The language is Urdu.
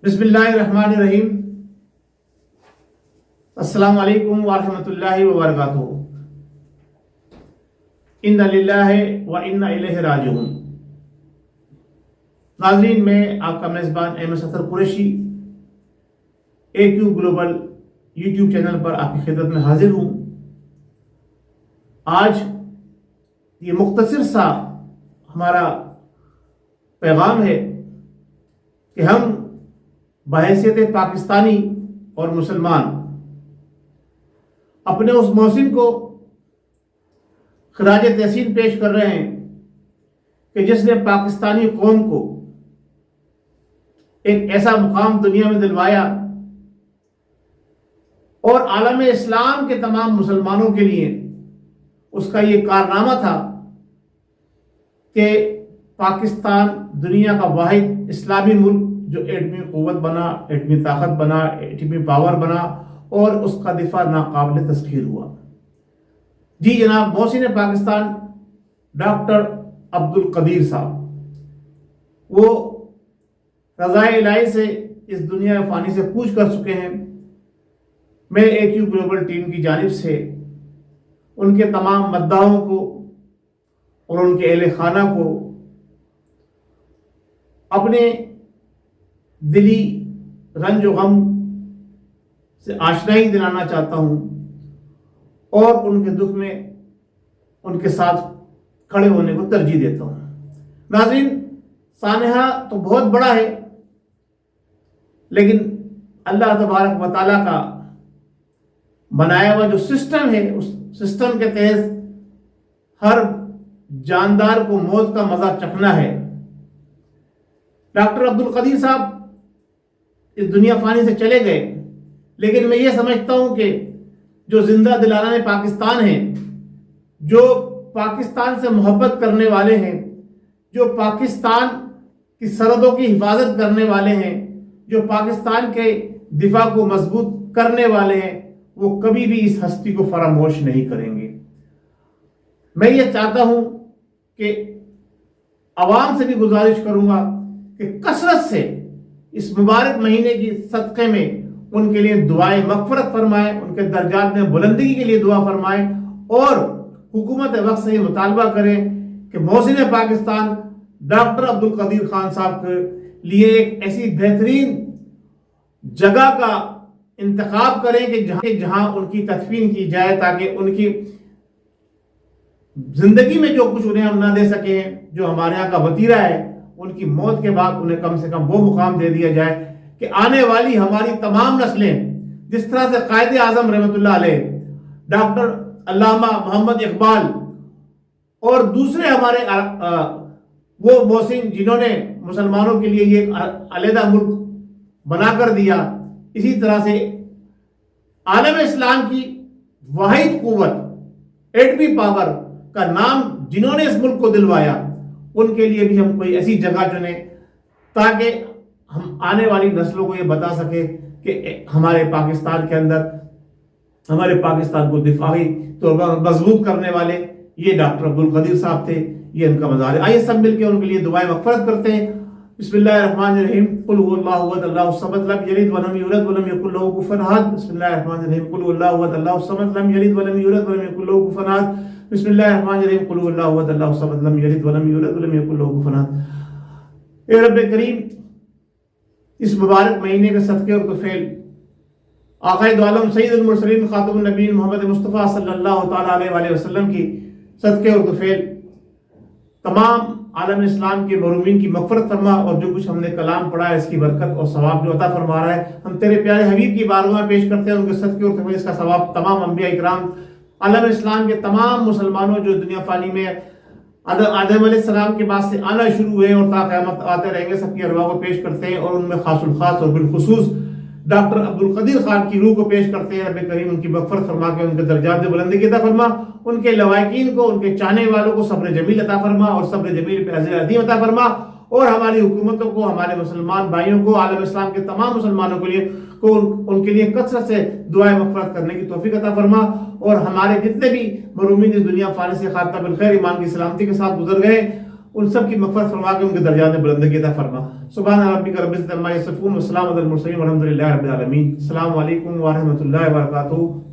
بسم اللہ الرحمن الرحیم۔ السلام علیکم ورحمۃ اللہ وبرکاتہ۔ انا للہ و انا الیہ راجعون۔ ناظرین، میں آپ کا میزبان Ahmed Safar Qureshi AQ global YouTube channel پر آپ کی خدمت میں حاضر ہوں۔ آج یہ مختصر سا ہمارا پیغام ہے کہ ہم بحیثیت پاکستانی اور مسلمان اپنے اس محسن کو خراج تحسین پیش کر رہے ہیں کہ جس نے پاکستانی قوم کو ایک ایسا مقام دنیا میں دلوایا اور عالم اسلام کے تمام مسلمانوں کے لیے اس کا یہ کارنامہ تھا کہ پاکستان دنیا کا واحد اسلامی ملک جو ایٹمی قوت بنا، ایٹمی طاقت بنا، ایٹمی پاور بنا اور اس کا دفاع ناقابل تسخیر ہوا۔ جی جناب، محسن پاکستان ڈاکٹر عبدالقدیر صاحب، وہ رضائے الہی سے اس دنیا فانی سے کوچ کر چکے ہیں۔ میں AQ گلوبل ٹیم کی جانب سے ان کے تمام مداحوں کو اور ان کے اہل خانہ کو اپنے دلی رنج و غم سے آشنائی دلانا چاہتا ہوں اور ان کے دکھ میں ان کے ساتھ کھڑے ہونے کو ترجیح دیتا ہوں۔ ناظرین، سانحہ تو بہت بڑا ہے، لیکن اللہ تبارک و تعالیٰ کا بنایا ہوا جو سسٹم ہے، اس سسٹم کے تحت ہر جاندار کو موت کا مزہ چکھنا ہے۔ ڈاکٹر عبدالقدیر صاحب اس دنیا فانی سے چلے گئے، لیکن میں یہ سمجھتا ہوں کہ جو زندہ دلانہ پاکستان ہیں، جو پاکستان سے محبت کرنے والے ہیں، جو پاکستان کی سرحدوں کی حفاظت کرنے والے ہیں، جو پاکستان کے دفاع کو مضبوط کرنے والے ہیں، وہ کبھی بھی اس ہستی کو فراموش نہیں کریں گے۔ میں یہ چاہتا ہوں کہ عوام سے بھی گزارش کروں گا کہ کثرت سے اس مبارک مہینے کی صدقے میں ان کے لیے دعائیں مغفرت فرمائیں، ان کے درجات میں بلندگی کے لیے دعا فرمائیں اور حکومت وقت سے یہ مطالبہ کریں کہ محسن پاکستان ڈاکٹر عبدالقدیر خان صاحب کے لیے ایک ایسی بہترین جگہ کا انتخاب کریں کہ جہاں ان کی تدفین کی جائے، تاکہ ان کی زندگی میں جو کچھ انہیں ہم نہ دے سکے، جو ہمارے یہاں کا وطیرہ ہے، ان کی موت کے بعد انہیں کم سے کم وہ مقام دے دیا جائے کہ آنے والی ہماری تمام نسلیں، جس طرح سے قائد اعظم رحمۃ اللہ علیہ، ڈاکٹر علامہ محمد اقبال اور دوسرے ہمارے وہ محسن جنہوں نے مسلمانوں کے لیے یہ علیحدہ ملک بنا کر دیا، اسی طرح سے عالم اسلام کی واحد قوت ایٹمی پاور کا نام جنہوں نے اس ملک کو دلوایا، ان کے لیے بھی ہم کوئی ایسی جگہ چنیں تاکہ ہم آنے والی نسلوں کو یہ بتا سکے کہ ہمارے پاکستان کے اندر، ہمارے پاکستان کو دفاعی طور پر مضبوط کرنے والے یہ ڈاکٹر عبدالقدیر صاحب تھے، یہ ان کا مزار ہے۔ آئیے سب مل کے ان کے لیے دعائیں مغفرت کرتے ہیں۔ بسم اللہ الرحمن الرحیم۔ قل هو اللہ احد اللہ الصمد لم یلد ولم یولد ولم یکن له کفوا احد۔ بسم اللہ الرحمن الرحیم۔ قل هو اللہ احد اللہ الصمد لم یلد ولم یولد ولم یکن له کفوا احد۔ بسم اللہ الرحمن الرحیم۔ قل هو اللہ احد اللہ الصمد لم یلد ولم یولد ولم یکن له کفوا احد۔ اے رب کریم، اس مبارک مہینے کے صدقے اور طفیل آقا دو عالم سید المرسلین خاتم النبیین محمد مصطفیٰ صلی اللہ تعالیٰ علیہ وآلہ وسلم کی صدقے اور طفیل تمام عالم اسلام کے محرومین کی مغفرت فرما، اور جو کچھ ہم نے کلام پڑھا ہے اس کی برکت اور ثواب جو عطا فرما رہا ہے، ہم تیرے پیارے حبیب کی بارگاہ میں پیش کرتے ہیں۔ ان کے صدقے اور طفیل اس کا ثواب تمام انبیاء اکرام، عالم اسلام کے تمام مسلمانوں جو دنیا فانی میں آدم علیہ السلام کے بعد سے آنا شروع ہوئے اور تا قیامت آتے رہیں گے، سب کی ارواح کو پیش کرتے ہیں، اور ان میں خاص الخاص اور بالخصوص ڈاکٹر عبدالقدیر خان کی روح کو پیش کرتے ہیں۔ رب کریم ان کی مغفرت فرما کے ان کے درجات میں بلندگی عطا فرما، ان کے لوائقین کو، ان کے چاہنے والوں کو صبر جمیل عطا فرما، اور صبر جمیل پہ اجر عظیم عطا فرما، اور ہماری حکومتوں کو، ہمارے مسلمان بھائیوں کو، عالم اسلام کے تمام مسلمانوں کے لیے ان کے لیے کثرت سے دعائیں مغفرت کرنے کی توفیق عطا فرما، اور ہمارے جتنے بھی مرحومین اس دنیا فانی سے خاتمہ بالخیر ایمان کی سلامتی کے ساتھ گزر گئے، ان سب کی مغفرت فرما کے ان کے درجات میں بلندگی عطا فرما. سبحان ربک رب العزت عما یصفون وسلام علی المرسلین والحمد للہ رب العالمین. السلام علیکم ورحمۃ اللہ وبرکاتہ.